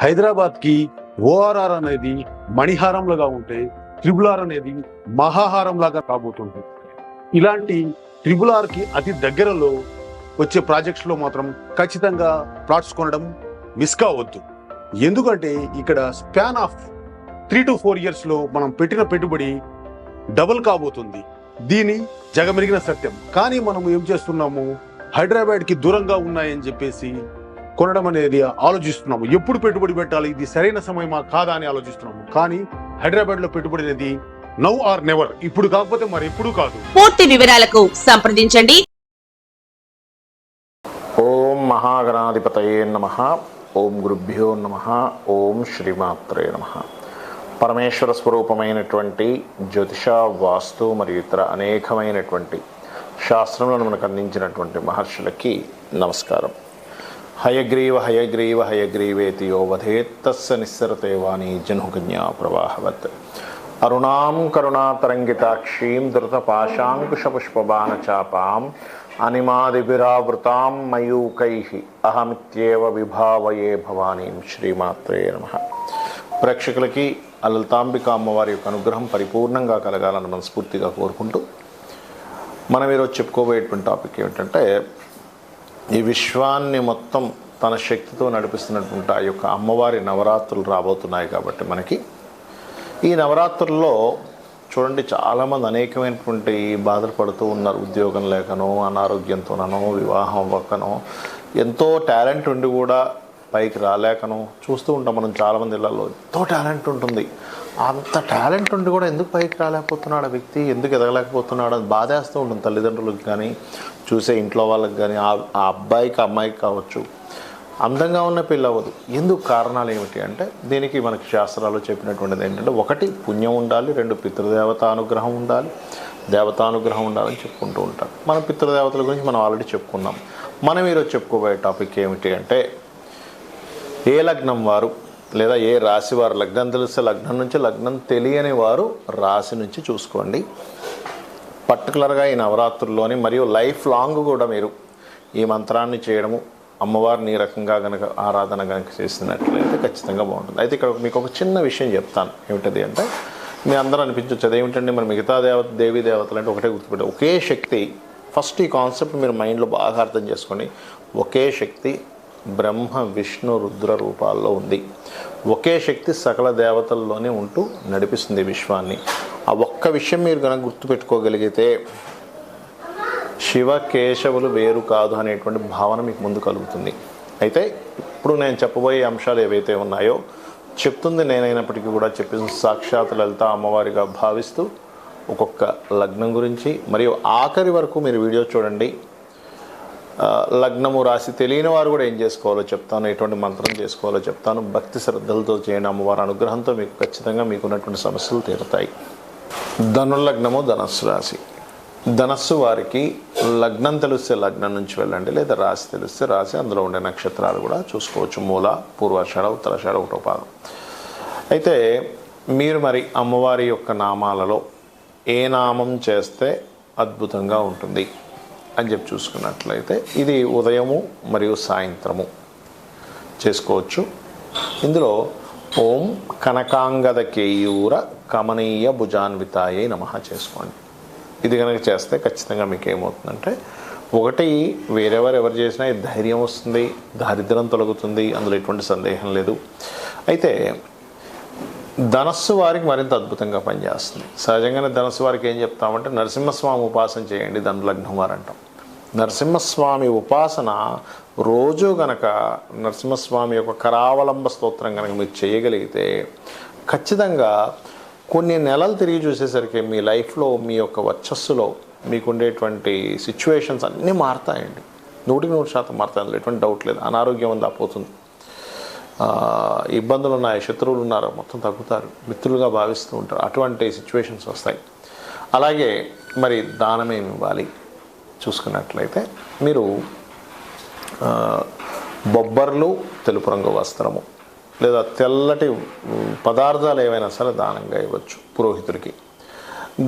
హైదరాబాద్కి ఓఆర్ఆర్ అనేది మణిహారంలాగా ఉంటే ట్రిబుల్ ఆర్ అనేది మహాహారం లాగా కాబోతుంది. ఇలాంటి ట్రిబుల్ ఆర్కి అతి దగ్గరలో వచ్చే ప్రాజెక్ట్స్ లో మాత్రం ఖచ్చితంగా ప్లాట్స్ కొనడం మిస్ కావద్దు. ఎందుకంటే ఇక్కడ స్పాన్ ఆఫ్ 3 to 4 years లో మనం పెట్టిన పెట్టుబడి డబుల్ కాబోతుంది. దీని జగమెరిగిన సత్యం. కానీ మనం ఏం చేస్తున్నాము, హైదరాబాద్కి దూరంగా ఉన్నాయని చెప్పేసి కొనడం అనేది ఆలోచిస్తున్నాము. ఎప్పుడు పెట్టుబడి పెట్టాలి, ఇది సరైన సమయమా కాదా అని ఆలోచిస్తున్నాము. కానీ హైదరాబాద్లో పెట్టుబడి అనేది నౌ ఆర్ నెవర్, ఇప్పుడు కాకపోతే మరి ఎప్పుడు కాదు. పూర్తి వివరాలకు సంప్రదించండి. ఓం మహాగణాధిపతయే నమః. ఓం గురుభ్యో నమః. ఓం శ్రీమాత్రే నమః. పరమేశ్వర స్వరూపమైనటువంటి జ్యోతిష, వాస్తు మరియు ఇతర అనేకమైనటువంటి శాస్త్రములను మనకు అందించినటువంటి మహర్షులకి నమస్కారం. హయగ్రీవ హయగ్రీవ హయగ్రీవేతి యో వదేత్ తస్య నిస్సరతే వాణి జనుకన్యా ప్రవాహవత్. అరుణాం కరుణాతరంగితాక్షీం ధృతపాశాంకుశపుష్పబాణచాపాం అనిమాదిభిరావృతాం మయూకైః అహమిత్యేవ విభావయే భవానీం. శ్రీమాత్రే నమః. ప్రేక్షకులకి లలితాంబిక అమ్మవారి యొక్క అనుగ్రహం పరిపూర్ణంగా కలగాలని మనస్ఫూర్తిగా కోరుకుంటూ మనం ఈరోజు చెప్పుకోబోయేటువంటి టాపిక్ ఏమిటంటే, ఈ విశ్వాన్ని మొత్తం తన శక్తితో నడిపిస్తున్నటువంటి ఆ యొక్క అమ్మవారి నవరాత్రులు రాబోతున్నాయి. కాబట్టి మనకి ఈ నవరాత్రుల్లో చూడండి, చాలామంది అనేకమైనటువంటి బాధలు పడుతూ ఉన్నారు. ఉద్యోగం లేకనో, అనారోగ్యంతోనో, వివాహం అవ్వకనో, ఎంతో టాలెంట్ ఉండి కూడా పైకి రాలేకనో చూస్తూ ఉంటాం మనం. చాలామంది ఇళ్లలో ఎంతో టాలెంట్ ఉంటుంది, అంత టాలెంట్ ఉండి కూడా ఎందుకు పైకి రాలేకపోతున్నాడు ఆ వ్యక్తి, ఎందుకు ఎదగలేకపోతున్నాడు అని బాధేస్తూ ఉంటుంది తల్లిదండ్రులకు కానీ, చూసే ఇంట్లో వాళ్ళకి కానీ. ఆ అబ్బాయికి అమ్మాయికి కావచ్చు, అందంగా ఉన్న పెళ్ళి అవ్వదు. ఎందుకు కారణాలు ఏమిటి అంటే, దీనికి మనకి శాస్త్రాలు చెప్పినటువంటిది ఏంటంటే, 1 పుణ్యం ఉండాలి, 2 పితృదేవతానుగ్రహం ఉండాలి, దేవతానుగ్రహం ఉండాలని చెప్పుకుంటూ ఉంటారు. మన పితృదేవతల గురించి మనం ఆల్రెడీ చెప్పుకున్నాం. మనం ఈరోజు చెప్పుకోబోయే టాపిక్ ఏమిటి అంటే, ఏ లగ్నం వారు లేదా ఏ రాశి వారు, లగ్నం తెలిస్తే లగ్నం నుంచి, లగ్నం తెలియని వారు రాశి నుంచి చూసుకోండి. పర్టికులర్గా ఈ నవరాత్రుల్లోని మరియు లైఫ్ లాంగ్ కూడా మీరు ఈ మంత్రాన్ని చేయడము, అమ్మవారిని ఈ రకంగా కనుక ఆరాధన కనుక చేసినట్లయితే ఖచ్చితంగా బాగుంటుంది. అయితే ఇక్కడ మీకు ఒక చిన్న విషయం చెప్తాను. ఏమిటది అంటే, మీ అందరూ అనిపించవచ్చు అదేమిటండి మరి మిగతా దేవీ దేవతలు అంటే ఒకటే గుర్తుపెట్టారు. ఒకే శక్తి. ఫస్ట్ ఈ కాన్సెప్ట్ మీరు మైండ్లో బాగా అర్థం చేసుకోండి. ఒకే శక్తి బ్రహ్మ, విష్ణు, రుద్ర రూపాల్లో ఉంది. ఒకే శక్తి సకల దేవతల్లోనే ఉంటూ నడిపిస్తుంది విశ్వాన్ని. ఆ ఒక్క విషయం మీరు కనుక గుర్తుపెట్టుకోగలిగితే శివ కేశవులు వేరు కాదు అనేటువంటి భావన మీకు ముందు కలుగుతుంది. అయితే ఇప్పుడు నేను చెప్పబోయే అంశాలు ఏవైతే ఉన్నాయో, చెప్తుంది నేనైనప్పటికీ కూడా చెప్పింది సాక్షాత్ లలిత అమ్మవారిగా భావిస్తూ ఒక్కొక్క లగ్నం గురించి మరియు ఆఖరి వరకు మీరు వీడియో చూడండి. లగ్నము రాశి తెలియని వారు కూడా ఏం చేసుకోవాలో చెప్తాను, ఎటువంటి మంత్రం చేసుకోవాలో చెప్తాను. భక్తి శ్రద్ధలతో చేయని అమ్మవారి అనుగ్రహంతో మీకు ఖచ్చితంగా మీకున్నటువంటి సమస్యలు తీరుతాయి. ధనుర్లగ్నము, ధనస్సు రాశి. ధనస్సు వారికి లగ్నం తెలిస్తే లగ్నం నుంచి వెళ్ళండి, లేదా రాశి తెలిస్తే రాశి, అందులో ఉండే నక్షత్రాలు కూడా చూసుకోవచ్చు. మూల, పూర్వాషాఢ, ఉత్తరాషాఢ, 1వ పాదం. అయితే మీరు మరి అమ్మవారి యొక్క నామాలలో ఏ నామం చేస్తే అద్భుతంగా ఉంటుంది అని చెప్పి చూసుకున్నట్లయితే, ఇది ఉదయము మరియు సాయంత్రము చేసుకోవచ్చు. ఇందులో ఓం కనకాంగద కేయూర కమనీయ భుజాన్వితాయే నమః చేసుకోండి. ఇది కనుక చేస్తే ఖచ్చితంగా మీకు ఏమవుతుందంటే, ఒకటి వేరెవరు ఎవరు చేసినా ధైర్యం వస్తుంది, దారిద్ర్యం తొలగుతుంది, అందులో ఎటువంటి సందేహం లేదు. అయితే ధనస్సు వారికి మరింత అద్భుతంగా పనిచేస్తుంది. సహజంగానే ధనస్సు వారికి ఏం చెప్తామంటే, నరసింహస్వామి ఉపాసన చేయండి ధనులగ్నం వారు అంటాం. నరసింహస్వామి ఉపాసన రోజు గనక నరసింహస్వామి యొక్క కరావలంబ స్తోత్రం కనుక మీరు చేయగలిగితే ఖచ్చితంగా కొన్ని నెలలు తిరిగి చూసేసరికి మీ లైఫ్లో, మీ యొక్క వర్చస్సులో మీకు ఉండేటువంటి సిచ్యువేషన్స్ అన్నీ మారుతాయండి. 100% మారుతాయి, అందులో ఎటువంటి డౌట్ లేదు. అనారోగ్యం అంతా పోతుంది, ఇబ్బందులు ఉన్నాయి, శత్రువులు ఉన్నారు, మొత్తం తగ్గుతారు, మిత్రులుగా భావిస్తూ ఉంటారు. అటువంటి సిచ్యువేషన్స్ వస్తాయి. అలాగే మరి దానమేమి ఇవ్వాలి చూసుకున్నట్లయితే, మీరు బొబ్బర్లు, తెలుపు రంగు వస్త్రము లేదా తెల్లటి పదార్థాలు ఏవైనా సరే దానంగా ఇవ్వచ్చు పురోహితుడికి.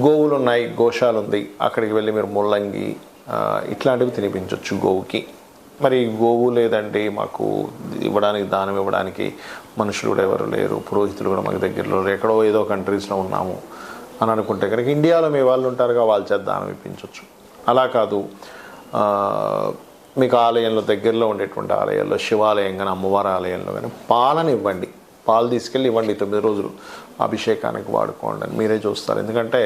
గోవులు ఉన్నాయి, గోశాల ఉంది, అక్కడికి వెళ్ళి మీరు ముల్లంగి ఇట్లాంటివి తినిపించవచ్చు గోవుకి. మరి గోవు లేదండి మాకు ఇవ్వడానికి, దానం ఇవ్వడానికి మనుషులు కూడా ఎవరు లేరు, పురోహితులు కూడా మాకు దగ్గరలో లేరు, ఎక్కడో ఏదో కంట్రీస్లో ఉన్నాము అని అనుకుంటే కనుక ఇండియాలో మీ వాళ్ళు ఉంటారుగా, వాళ్ళ చేత దానం ఇప్పించవచ్చు. అలా కాదు, మీకు ఆలయంలో దగ్గరలో ఉండేటువంటి ఆలయాల్లో, శివాలయం కానీ అమ్మవారి ఆలయంలో కానీ పాలను ఇవ్వండి, పాలు తీసుకెళ్ళి ఇవ్వండి, 9 రోజులు అభిషేకానికి వాడుకోండి అని మీరే చూస్తారు. ఎందుకంటే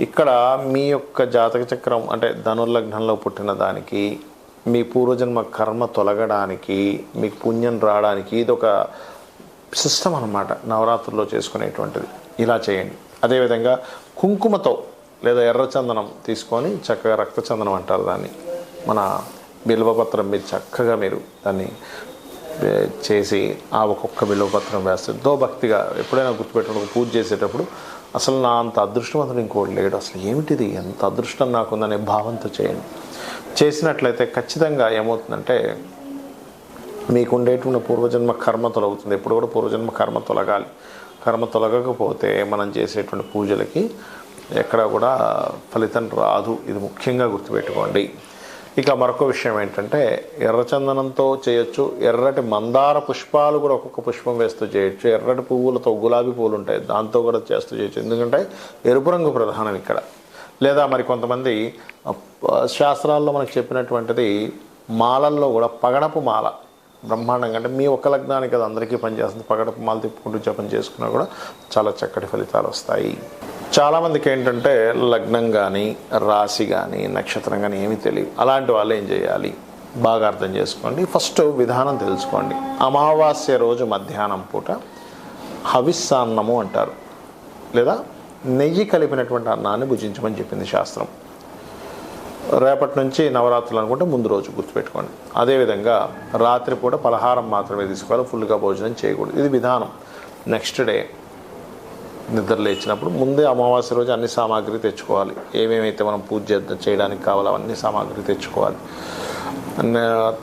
ఇక్కడ మీ యొక్క జాతక చక్రం అంటే ధనుర్లగ్నంలో పుట్టిన దానికి మీ పూర్వజన్మ కర్మ తొలగడానికి, మీకు పుణ్యం రావడానికి ఇది ఒక సిస్టమ్ అన్నమాట, నవరాత్రుల్లో చేసుకునేటువంటిది. ఇలా చేయండి. అదేవిధంగా కుంకుమతో లేదా ఎర్రచందనం తీసుకొని చక్కగా, రక్తచందనం అంటారు దాన్ని, మన బిల్వపత్రం మీద చక్కగా మీరు దాన్ని చేసి ఆ ఒక్కొక్క బిల్వపత్రం వేస్తే ఎంతో భక్తిగా ఎప్పుడైనా గుర్తుపెట్టుకుని పూజ చేసేటప్పుడు అసలు నా అంత అదృష్టవంతుడు ఇంకోటి లేడు, అసలు ఏమిటిది, ఎంత అదృష్టం నాకుందనే భావంతో చేయండి. చేసినట్లయితే ఖచ్చితంగా ఏమవుతుందంటే మీకు ఉండేటువంటి పూర్వజన్మ కర్మ తొలగుతుంది. ఎప్పుడు కూడా పూర్వజన్మ కర్మ తొలగాలి. కర్మ తొలగకపోతే మనం చేసేటువంటి పూజలకి ఎక్కడ కూడా ఫలితం రాదు. ఇది ముఖ్యంగా గుర్తుపెట్టుకోండి. ఇక మరొక విషయం ఏంటంటే ఎర్రచందనంతో చేయొచ్చు, ఎర్రటి మందార పుష్పాలు కూడా ఒక్కొక్క పుష్పం వేస్తూ చేయొచ్చు, ఎర్రటి పువ్వులతో, గులాబీ పువ్వులు ఉంటాయి దాంతో కూడా చేస్తూ చేయొచ్చు. ఎందుకంటే ఎరుపు రంగు ప్రధానం ఇక్కడ. లేదా మరి కొంతమంది శాస్త్రాల్లో మనకు చెప్పినటువంటిది మాలల్లో కూడా పగడపు మాల బ్రహ్మాండంగా, అంటే మీ ఒక్క లగ్నానికి అది అందరికీ పనిచేస్తుంది, పగడపు మాల తిప్పుకుంటూ జపం చేసుకున్నా కూడా చాలా చక్కటి ఫలితాలు వస్తాయి. చాలామందికి ఏంటంటే లగ్నం కానీ, రాశి కానీ, నక్షత్రం కానీ ఏమీ తెలియదు. అలాంటి వాళ్ళు ఏం చేయాలి బాగా అర్థం చేసుకోండి. ఫస్ట్ విధానం తెలుసుకోండి. అమావాస్య రోజు మధ్యాహ్నం పూట హవిస్సాన్నము అంటారు, లేదా నెయ్యి కలిపినటువంటి అన్నాన్ని భుజించమని చెప్పింది శాస్త్రం. రేపటి నుంచి నవరాత్రులు అనుకుంటే ముందు రోజు గుర్తుపెట్టుకోండి. అదేవిధంగా రాత్రిపూట పలహారం మాత్రమే తీసుకోవాలి, ఫుల్గా భోజనం చేయకూడదు. ఇది విధానం. నెక్స్ట్ డే నిద్ర లేచినప్పుడు ముందే అమావాస్య రోజు అన్ని సామాగ్రి తెచ్చుకోవాలి. ఏమేమైతే మనం పూజ చేయడానికి కావాలో అవన్నీ సామాగ్రి తెచ్చుకోవాలి.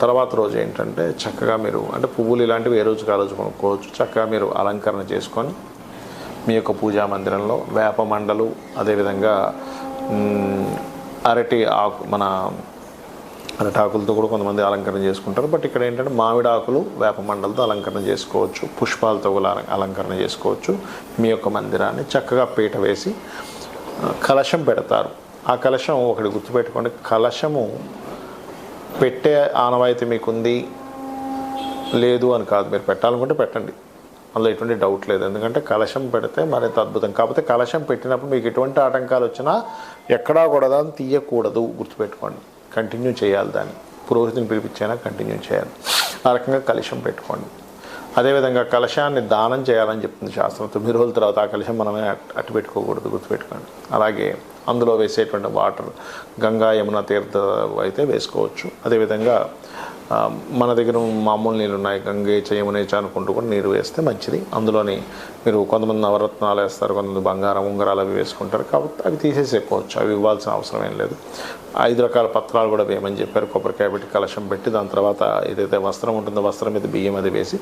తర్వాత రోజు ఏంటంటే చక్కగా మీరు అంటే పువ్వులు ఇలాంటివి ఏ రోజుకి ఆ రోజు కొనుక్కోవచ్చు. చక్కగా మీరు అలంకరణ చేసుకొని మీ యొక్క పూజా మందిరంలో వేప మండలు, అదేవిధంగా అరటి ఆకు, మన అరటాకులతో కూడా కొంతమంది అలంకరణ చేసుకుంటారు. బట్ ఇక్కడ ఏంటంటే మామిడి ఆకులు, వేప మండలతో అలంకరణ చేసుకోవచ్చు, పుష్పాలతో కూడా అలంకరణ చేసుకోవచ్చు. మీ యొక్క మందిరాన్ని చక్కగా పీట వేసి కలశం పెడతారు. ఆ కలశం ఒకటి గుర్తుపెట్టుకోండి, కలశము పెట్టే ఆనవాయితీ మీకుంది లేదు అని కాదు, మీరు పెట్టాలనుకుంటే పెట్టండి, అందులో ఎటువంటి డౌట్ లేదు. ఎందుకంటే కలశం పెడితే మరింత అద్భుతం. కాకపోతే కలశం పెట్టినప్పుడు మీకు ఎటువంటి ఆటంకాలు వచ్చినా ఎక్కడా కూడా దాన్ని తీయకూడదు, గుర్తుపెట్టుకోండి. కంటిన్యూ చేయాలి, దాన్ని పురోహితుని పిలిపించైనా కంటిన్యూ చేయాలి. ఆ రకంగా కలశం పెట్టుకోండి. అదేవిధంగా కలశాన్ని దానం చేయాలని చెప్తుంది శాస్త్రం. 9 రోజుల తర్వాత ఆ కలశం మనమే అట్టు పెట్టుకోకూడదు, గుర్తుపెట్టుకోండి. అలాగే అందులో వేసేటువంటి వాటర్ గంగా, యమున తీర్థ అయితే వేసుకోవచ్చు. అదేవిధంగా మన దగ్గర మామూలు నీళ్ళు ఉన్నాయి, గంగే యమునే అనుకుంటూ కూడా నీరు వేస్తే మంచిది. అందులోని మీరు కొంతమంది నవరత్నాలు వేస్తారు, కొంతమంది బంగారం ఉంగరాలు అవి వేసుకుంటారు, కాబట్టి అవి తీసేసేసుకోవచ్చు, అవి ఇవ్వాల్సిన అవసరం ఏం లేదు. 5 రకాల పత్రాలు కూడా వేయమని చెప్పారు. కొబ్బరికాయ పెట్టి కలశం పెట్టి దాని తర్వాత ఏదైతే వస్త్రం ఉంటుందో వస్త్రం మీద బియ్యం అది వేసి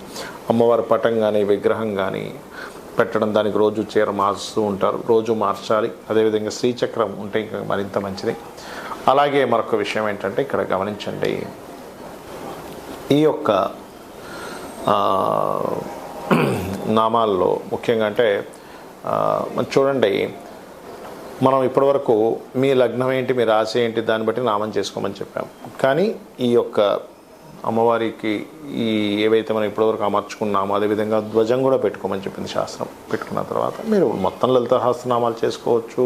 అమ్మవారి పటం కానీ విగ్రహం కానీ పెట్టడం, దానికి రోజు చీర మార్చుతూ ఉంటారు, రోజు మార్చాలి. అదేవిధంగా శ్రీచక్రం ఉంటే ఇంకా మరింత మంచిది. అలాగే మరొక విషయం ఏంటంటే ఇక్కడ గమనించండి, ఈ యొక్క నామాల్లో ముఖ్యంగా అంటే చూడండి, మనం ఇప్పటివరకు మీ లగ్నం ఏంటి, మీ రాశి ఏంటి, దాన్ని బట్టి నామం చేసుకోమని చెప్పాం. కానీ ఈ యొక్క అమ్మవారికి ఈ ఏవైతే మనం ఇప్పటివరకు అమర్చుకున్నామో అదేవిధంగా ధ్వజం కూడా పెట్టుకోమని చెప్పింది శాస్త్రం. పెట్టుకున్న తర్వాత మీరు మొత్తం లలిత సహస్రనామాలు చేసుకోవచ్చు.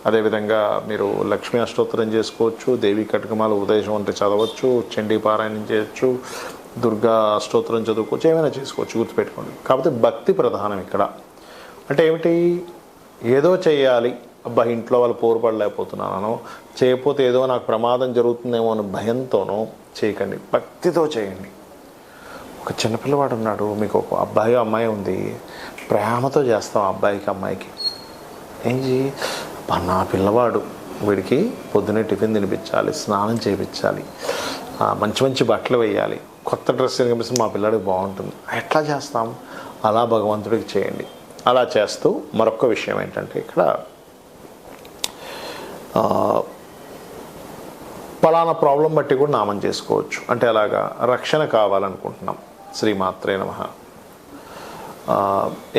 అదేవిధంగా మీరు లక్ష్మీ అష్టోత్తరం చేసుకోవచ్చు, దేవి కటకమాల ఉపదేశం అంటే చదవచ్చు, చండీ పారాయణం చేయొచ్చు, దుర్గా అష్టోత్తరం చదువుకోవచ్చు, ఏమైనా చేసుకోవచ్చు, గుర్తుపెట్టుకోండి. కాకపోతే భక్తి ప్రధానం ఇక్కడ. అంటే ఏమిటి, ఏదో చేయాలి, అబ్బా ఇంట్లో వాళ్ళు పోరుపడలేకపోతున్నానో, చేయకపోతే ఏదో నాకు ప్రమాదం జరుగుతుందేమో అని భయంతోనో చేయకండి, భక్తితో చేయండి. ఒక చిన్నపిల్లవాడు ఉన్నాడు, మీకు ఒక అబ్బాయి అమ్మాయి ఉంది, ప్రేమతో చేస్తాం అబ్బాయికి అమ్మాయికి. ఏంటి, నా పిల్లవాడు, వీడికి పొద్దున్నే టిఫిన్ తినిపించాలి, స్నానం చేయించాలి, మంచి మంచి బట్టలు వేయాలి, కొత్త డ్రెస్ కనిపిస్తే మా పిల్లాడికి బాగుంటుంది. ఎట్లా చేస్తాం, అలా భగవంతుడికి చేయండి. అలా చేస్తూ మరొక విషయం ఏంటంటే ఇక్కడ పలానా ప్రాబ్లం బట్టి కూడా నామం చేసుకోవచ్చు. అంటే అలాగా రక్షణ కావాలనుకుంటున్నాం, శ్రీమాత్రే నమః.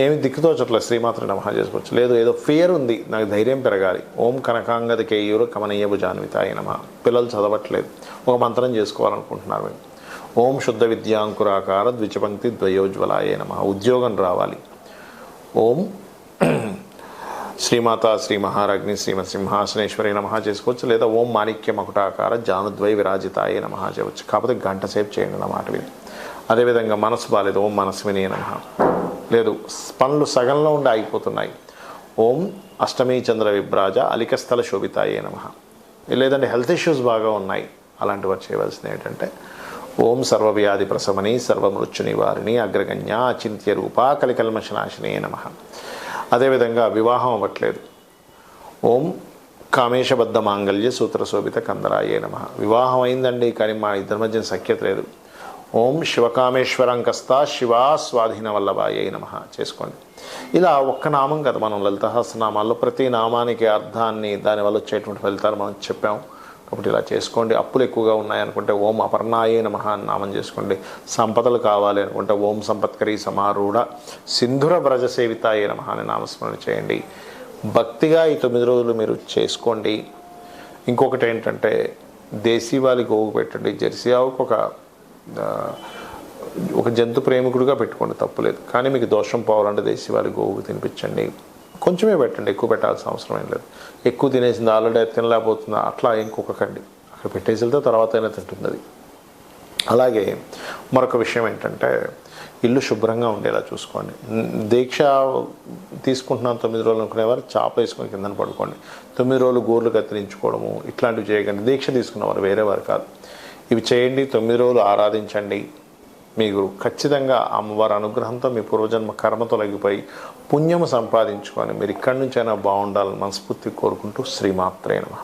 ఏమి దిక్కుతోచట్లే, శ్రీమాత్రే నమః చేసుకోవచ్చు. లేదు ఏదో ఫియర్ ఉంది, నాకు ధైర్యం పెరగాలి, ఓం కనకాంగద కేయూరు కమనీయ భుజాన్వితాయ నమః. పిల్లలు చదవట్లేదు, ఒక మంత్రం చేసుకోవాలనుకుంటున్నారు. ఓం శుద్ధ విద్యాంకురాకార ద్విచపంక్తి ద్వయోజ్వలాయ నమః. ఉద్యోగం రావాలి. ఓం శ్రీమాత శ్రీ మహారాజ్ఞి శ్రీమత్ సింహాసనేశ్వరి నమః చేసుకోవచ్చు. లేదా ఓం మాణిక్య మకుటాకార జానుద్వై విరాజితాయ నమః చేయవచ్చు. కాకపోతే గంట సేపు చేయండి అన్నమాట విని. అదేవిధంగా మనసు బాలేదు, ఓం మనస్విని నమః. లేదు పనులు సగంలో ఉండి ఆగిపోతున్నాయి, ఓం అష్టమీ చంద్ర విభ్రాజ అలికస్థల శోభితాయే నమః. లేదంటే హెల్త్ ఇష్యూస్ బాగా ఉన్నాయి, అలాంటి వారు చేయవలసింది ఏంటంటే ఓం సర్వవ్యాధి ప్రశమని సర్వమృత్యు నివారిణి అగ్రగణ్య అచింత్య రూపా కలికల్మషనాశినే నమః. అదేవిధంగా వివాహం అవ్వట్లేదు, ఓం కామేశబద్ధ మాంగళ్య సూత్రశోభిత కందరాయే నమః. వివాహం అయిందండి కానీ మా ఇద్దరి మధ్య సఖ్యత లేదు, ఓం శివకామేశ్వరంకస్తా శివా స్వాధీన వల్లభాయే నమః చేసుకోండి. ఇలా ఒక్క నామం కదా, మనం లలిత సహస్రనామాల్లో ప్రతి నామానికి అర్థాన్ని దానివల్ల వచ్చేటువంటి ఫలితాలు మనం చెప్పాం. కాబట్టి ఇలా చేసుకోండి. అప్పులు ఎక్కువగా ఉన్నాయనుకుంటే ఓం అపర్ణాయే నమః అని నామం చేసుకోండి. సంపదలు కావాలి అనుకుంటే ఓం సంపత్కరీ సమారూఢ సింధుర వ్రజ సేవితాయే నమః అని నామస్మరణ చేయండి. భక్తిగా ఈ 9 రోజులు మీరు చేసుకోండి. ఇంకొకటి ఏంటంటే దేశీవాలి గోవు పెట్టండి. జెర్సీ ఆవుకు ఒక జంతు ప్రేమికుడిగా పెట్టుకోండి, తప్పులేదు. కానీ మీకు దోషం పోవాలంటే దేశీవాలి గోవుకు తినిపించండి. కొంచెమే పెట్టండి, ఎక్కువ పెట్టాల్సిన అవసరం ఏం లేదు. ఎక్కువ తినేసింది ఆల్రెడీ తినలేకపోతుందా అట్లా ఇంకొకకండి, అక్కడ పెట్టేసి వెళ్తే తర్వాత అయినా తింటుంది అది. అలాగే మరొక విషయం ఏంటంటే ఇల్లు శుభ్రంగా ఉండేలా చూసుకోండి. దీక్ష తీసుకుంటున్నాను 9 రోజులు అనుకునేవారు చాప వేసుకొని కిందన పడుకోండి. 9 రోజులు గోర్లు కత్తిరించుకోవడము ఇట్లాంటివి చేయకండి. దీక్ష తీసుకున్నవారు వేరే వారు కాదు, ఇవి చేయండి. 9 రోజులు ఆరాధించండి. మీకు ఖచ్చితంగా అమ్మవారి అనుగ్రహంతో మీ పూర్వజన్మ కర్మ తొలగిపోయి పుణ్యము సంపాదించుకొని మీరు ఇక్కడి నుంచైనా బాగుండాలని మనస్ఫూర్తి కోరుకుంటూ శ్రీమాత్రే నమః.